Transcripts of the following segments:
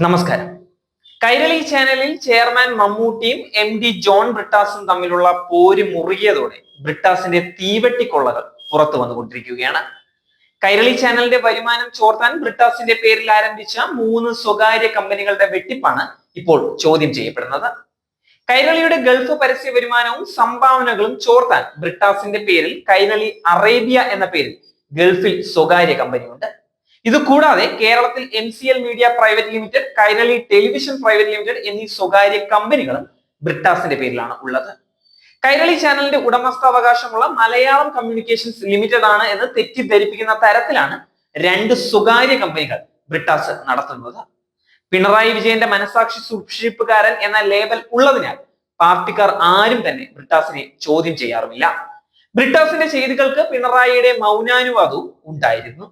നമസ്കാരം. കൈരളി ചാനലിൽ ചെയർമാൻ മമ്മൂട്ടിയും MD ജോൺ ബ്രിട്ടാസും തമ്മിലുള്ള പോര് മുറുകിയതോടെ ബ്രിട്ടാസിന്റെ തീവെട്ടിക്കൊള്ളകൾ പുറത്തു വന്നുകൊണ്ടിരിക്കുകയാണ്. കൈരളി ചാനലിന്റെ വരുമാനം ചോർത്താൻ ബ്രിട്ടാസിന്റെ പേരിൽ ആരംഭിച്ച 3 സ്വകാര്യ കമ്പനികളുടെ വെട്ടിപ്പാണ് ഇപ്പോൾ ചോദ്യം ചെയ്യപ്പെടുന്നത്. കൈരളിയുടെ ഗൾഫ് പരസ്യ വരുമാനവും സംഭാവനകളും ചോർത്താൻ ബ്രിട്ടാസിന്റെ പേരിൽ കൈരളി അറേബ്യ എന്ന പേരിൽ ഗൾഫിൽ സ്വകാര്യ കമ്പനിയുണ്ട്. ഇത് കൂടാതെ കേരളത്തിൽ MCL media private limited, Kairali television private limited എന്നീ സ്വകാര്യ കമ്പനികളും ബ്രിട്ടാസിന്റെ പേരിലാണ് ഉള്ളത്. കൈരളി ചാനലിന്റെ ഉടമസ്ഥാവകാശമുള്ള മലയാളം കമ്മ്യൂണിക്കേഷൻസ് ലിമിറ്റഡ് ആണ് എന്ന് തെറ്റിദ്ധരിപ്പിക്കുന്ന തരത്തിലാണ് 2 സ്വകാര്യ കമ്പനികൾ ബ്രിട്ടാസ് നടത്തുന്നത്. പിണറായി വിജയന്റെ മനസാക്ഷി സൂക്ഷിപ്പുകാരൻ എന്ന ലേബൽ ഉള്ളതിനാൽ പാർട്ടിക്കാർ ആരും തന്നെ ബ്രിട്ടാസിനെ ചോദ്യം ചെയ്യാറുമില്ല. ബ്രിട്ടാസിന്റെ ചെയ്തികൾക്ക് പിണറായിയുടെ മൗനാനുവാദവും ഉണ്ടായിരുന്നു.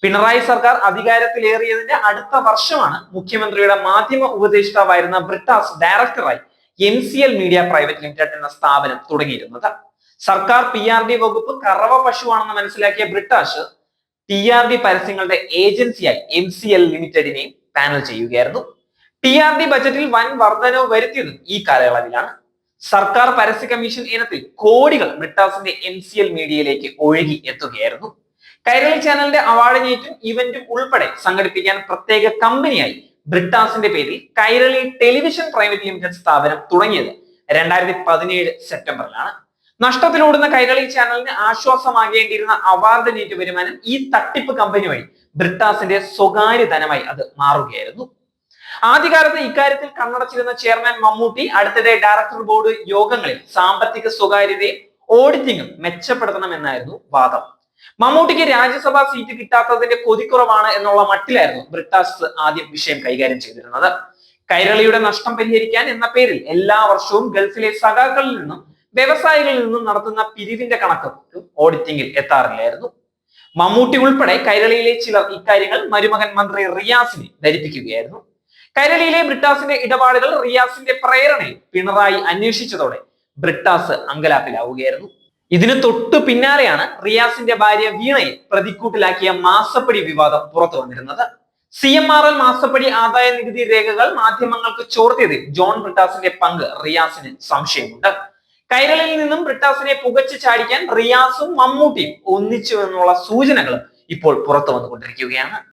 പിണറായി സർക്കാർ അധികാരത്തിലേറിയതിന്റെ അടുത്ത വർഷമാണ് മുഖ്യമന്ത്രിയുടെ മാധ്യമ ഉപദേഷ്ടാവായിരുന്ന ബ്രിട്ടാസ് ഡയറക്ടറായി MCL മീഡിയ പ്രൈവറ്റ് ലിമിറ്റഡ് എന്ന സ്ഥാപനം തുടങ്ങിയിരുന്നത്. സർക്കാർ PRD വകുപ്പ് കറവ പശുവാണെന്ന് മനസ്സിലാക്കിയ ബ്രിട്ടാസ് TRD പരസ്യങ്ങളുടെ ഏജൻസിയായി MCL ലിമിറ്റഡിനെ പാനൽ ചെയ്യുകയായിരുന്നു. TRD ബജറ്റിൽ വൻ വർധനവ് വരുത്തിയതും ഈ കാലയളവിലാണ്. സർക്കാർ പരസ്യ കമ്മീഷൻ ഇനത്തിൽ കോടികൾ ബ്രിട്ടാസിന്റെ MCL മീഡിയയിലേക്ക് ഒഴുകി എത്തുകയായിരുന്നു. കൈരളി ചാനലിന്റെ അവാർഡിനേറ്റും ഇവന്റും ഉൾപ്പെടെ സംഘടിപ്പിക്കാൻ പ്രത്യേക കമ്പനിയായി ബ്രിട്ടാസിന്റെ പേരിൽ കൈരളി ടെലിവിഷൻ പ്രൈവറ്റ് ലിമിറ്റഡ് സ്ഥാപനം തുടങ്ങിയത് 2017 സെപ്റ്റംബറിലാണ്. നഷ്ടത്തിലോടുന്ന കൈരളി ചാനലിന് ആശ്വാസമാകേണ്ടിയിരുന്ന അവാർഡിനേറ്റ് വരുമാനം ഈ തട്ടിപ്പ് കമ്പനി വഴി ബ്രിട്ടാസിന്റെ സ്വകാര്യ ധനമായി അത് മാറുകയായിരുന്നു. ആദ്യകാലത്ത് ഇക്കാര്യത്തിൽ കണ്ണടച്ചിരുന്ന ചെയർമാൻ മമ്മൂട്ടി അടുത്തിടെ ഡയറക്ടർ ബോർഡ് യോഗങ്ങളിൽ സാമ്പത്തിക സ്വകാര്യതയും ഓഡിറ്റിംഗും മെച്ചപ്പെടുത്തണമെന്നായിരുന്നു വാദം. മമ്മൂട്ടിക്ക് രാജ്യസഭാ സീറ്റ് കിട്ടാത്തതിന്റെ കൊതിക്കുറവാണ് എന്നുള്ള മട്ടിലായിരുന്നു ബ്രിട്ടാസ് ആദ്യം വിഷയം കൈകാര്യം ചെയ്തിരുന്നത്. കൈരളിയുടെ നഷ്ടം പരിഹരിക്കാൻ എന്ന പേരിൽ എല്ലാ വർഷവും ഗൾഫിലെ സഖാക്കളിൽ നിന്നും വ്യവസായികളിൽ നിന്നും നടത്തുന്ന പിരിവിന്റെ കണക്ക് ഓഡിറ്റിംഗിൽ എത്താറില്ലായിരുന്നു. മമ്മൂട്ടി ഉൾപ്പെടെ കൈരളിയിലെ ചിലർ ഇക്കാര്യങ്ങൾ മരുമകൻ മന്ത്രി റിയാസിനെ ധരിപ്പിക്കുകയായിരുന്നു. കൈരളിയിലെ ബ്രിട്ടാസിന്റെ ഇടപാടുകൾ റിയാസിന്റെ പ്രേരണയിൽ പിണറായി അന്വേഷിച്ചതോടെ ബ്രിട്ടാസ് അങ്കലാപ്പിലാവുകയായിരുന്നു. ഇതിന് തൊട്ടു പിന്നാലെയാണ് റിയാസിന്റെ ഭാര്യ വീണയെ പ്രതിക്കൂട്ടിലാക്കിയ മാസപ്പടി വിവാദം പുറത്തു വന്നിരുന്നത്. CMRL മാസപ്പടി ആദായ നികുതി രേഖകൾ മാധ്യമങ്ങൾക്ക് ചോർത്തിയതിൽ ജോൺ ബ്രിട്ടാസിന്റെ പങ്ക് റിയാസിന് സംശയമുണ്ട്. കൈരളിയിൽ നിന്നും ബ്രിട്ടാസിനെ പുകച്ചു ചാടിക്കാൻ റിയാസും മമ്മൂട്ടിയും ഒന്നിച്ചു എന്നുള്ള സൂചനകളും ഇപ്പോൾ പുറത്തു വന്നുകൊണ്ടിരിക്കുകയാണ്.